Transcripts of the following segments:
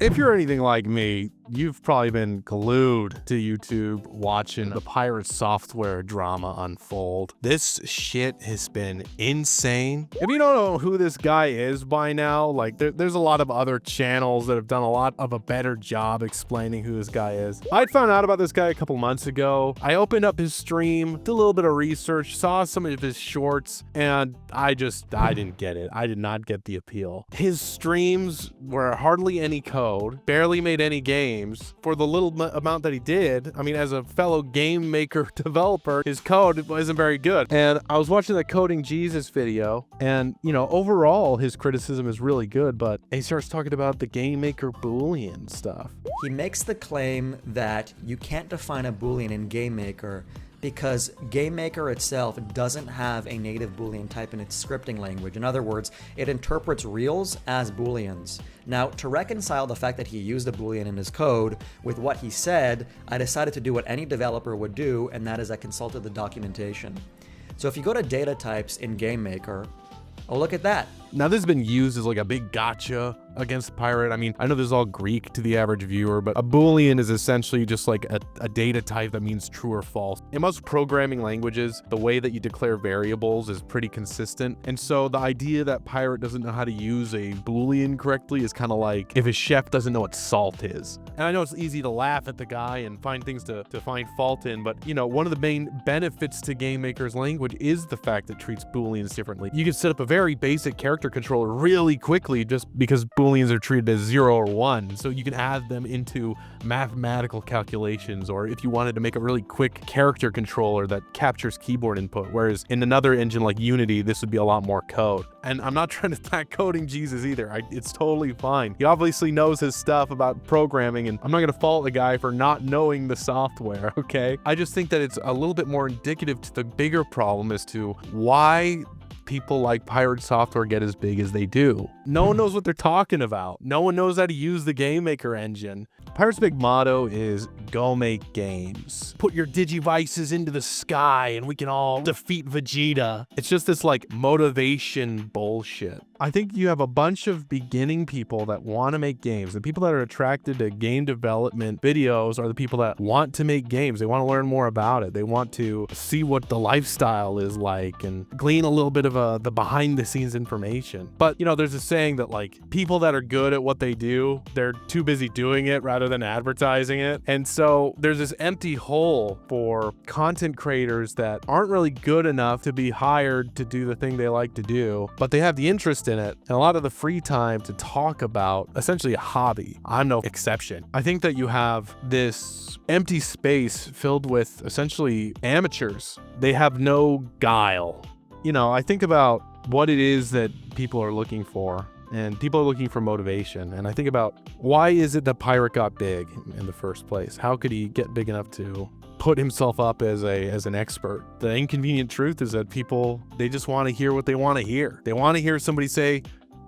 If you're anything like me, you've probably been glued to YouTube watching the pirate software drama unfold. This shit has been insane. If you don't know who this guy is by now, like there's a lot of other channels that have done a lot of a better job explaining who this guy is. I'd found out about this guy a couple months ago. I opened up his stream, did a little bit of research, saw some of his shorts, and I didn't get it. I did not get the appeal. His streams were hardly any code, barely made any games. For the little amount that he did, I mean, as a fellow game maker developer, his code wasn't very good. And I was watching the Coding Jesus video, and, you know, overall, his criticism is really good, but he starts talking about the game maker boolean stuff. He makes the claim that you can't define a boolean in Game Maker because Game Maker itself doesn't have a native Boolean type in its scripting language. In other words, it interprets reals as Booleans. Now, to reconcile the fact that he used a Boolean in his code with what he said, I decided to do what any developer would do, and that is I consulted the documentation. So if you go to data types in Game Maker, oh, look at that. Now, this has been used as like a big gotcha against Pirate. I mean, I know this is all Greek to the average viewer, but a Boolean is essentially just like a data type that means true or false. In most programming languages, the way that you declare variables is pretty consistent. And so the idea that Pirate doesn't know how to use a Boolean correctly is kind of like if a chef doesn't know what salt is. And I know it's easy to laugh at the guy and find things to find fault in, but you know, one of the main benefits to Game Maker's language is the fact that it treats Booleans differently. You can set up a very basic character controller really quickly just because Booleans are treated as 0 or 1, so you can add them into mathematical calculations, or if you wanted to make a really quick character controller that captures keyboard input, whereas in another engine like Unity, this would be a lot more code. And I'm not trying to attack Coding Jesus either. It's totally fine. He obviously knows his stuff about programming, and I'm not gonna fault the guy for not knowing the software, okay? I just think that it's a little bit more indicative to the bigger problem as to why people like Pirate Software get as big as they do. No one knows what they're talking about. No one knows how to use the Game Maker engine. Pirate's big motto is go make games. Put your digivices into the sky and we can all defeat Vegeta. It's just this like motivation bullshit. I think you have a bunch of beginning people that want to make games. The people that are attracted to game development videos are the people that want to make games. They want to learn more about it. They want to see what the lifestyle is like and glean a little bit of the behind the scenes information. But you know, there's a saying that like people that are good at what they do, they're too busy doing it rather than advertising it. And so there's this empty hole for content creators that aren't really good enough to be hired to do the thing they like to do, but they have the interest in it and a lot of the free time to talk about essentially a hobby. I'm no exception. I think that you have this empty space filled with essentially amateurs. They have no guile. You know, I think about what it is that people are looking for, and people are looking for motivation. And I think about why is it that Pirate got big in the first place? How could he get big enough to put himself up as an expert? The inconvenient truth is that people, they just want to hear what they want to hear. They want to hear somebody say,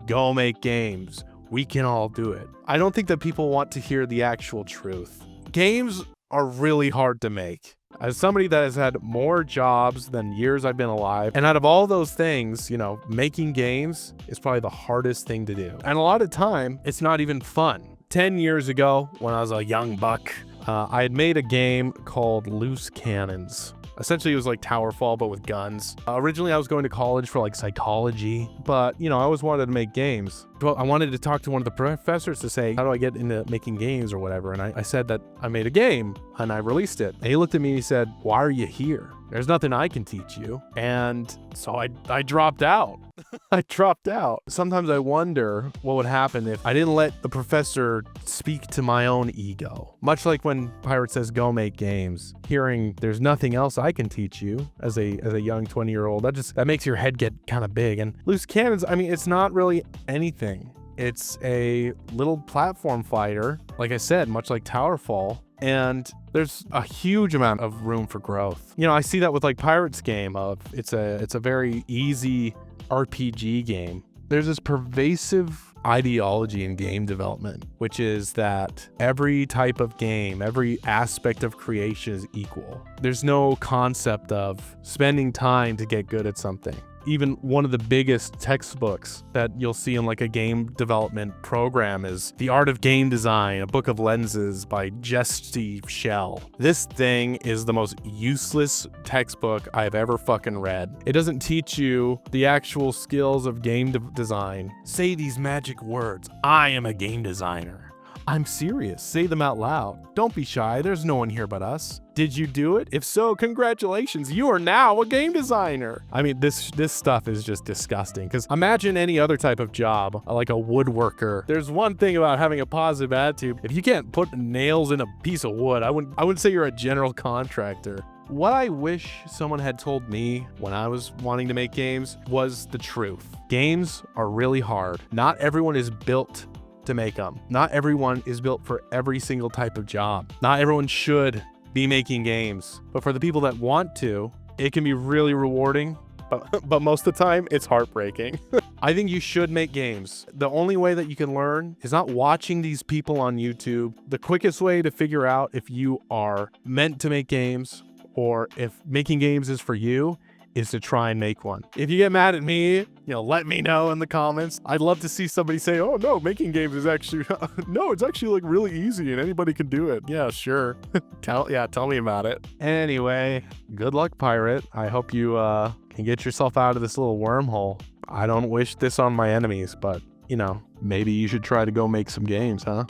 go make games. We can all do it. I don't think that people want to hear the actual truth. Games are really hard to make. As somebody that has had more jobs than years I've been alive, and out of all those things, you know, making games is probably the hardest thing to do. And a lot of time, it's not even fun. 10 years ago, when I was a young buck, I had made a game called Loose Cannons. Essentially, it was like Towerfall, but with guns. Originally, I was going to college for like psychology, but you know, I always wanted to make games. Well, I wanted to talk to one of the professors to say, how do I get into making games or whatever? And I said that I made a game and I released it. And he looked at me and he said, why are you here? There's nothing I can teach you. And so I dropped out. I dropped out. Sometimes I wonder what would happen if I didn't let the professor speak to my own ego. Much like when Pirate says, go make games, hearing there's nothing else I can teach you as a young 20-year-old, that makes your head get kind of big. And Loose Cannons, I mean, it's not really anything. It's a little platform fighter, like I said, much like Towerfall. And there's a huge amount of room for growth. You know, I see that with like Pirate's game of it's a very easy RPG game. There's this pervasive ideology in game development, which is that every type of game, every aspect of creation is equal. There's no concept of spending time to get good at something. even one of the biggest textbooks that you'll see in like a game development program is The Art of Game Design, a book of lenses by Jesse Shell. This thing is the most useless textbook I've ever fucking read. It doesn't teach you the actual skills of game design. Say these magic words. I am a game designer. I'm serious. Say them out loud. Don't be shy. There's no one here but us. Did you do it? If so, congratulations. You are now a game designer. I mean, this stuff is just disgusting. Because imagine any other type of job, like a woodworker. There's one thing about having a positive attitude. If you can't put nails in a piece of wood, I wouldn't say you're a general contractor. What I wish someone had told me when I was wanting to make games was the truth. Games are really hard. Not everyone is built to make them. Not everyone is built for every single type of job. Not everyone should be making games. But for the people that want to, it can be really rewarding, but most of the time it's heartbreaking. I think you should make games. The only way that you can learn is not watching these people on YouTube. The quickest way to figure out if you are meant to make games or if making games is for you is to try and make one. If you get mad at me, let me know in the comments. I'd love to see somebody say, oh no, making games is actually, no, it's actually like really easy and anybody can do it. Yeah, sure. Tell me about it. Anyway, good luck, pirate. I hope you can get yourself out of this little wormhole. I don't wish this on my enemies, but maybe you should try to go make some games, huh?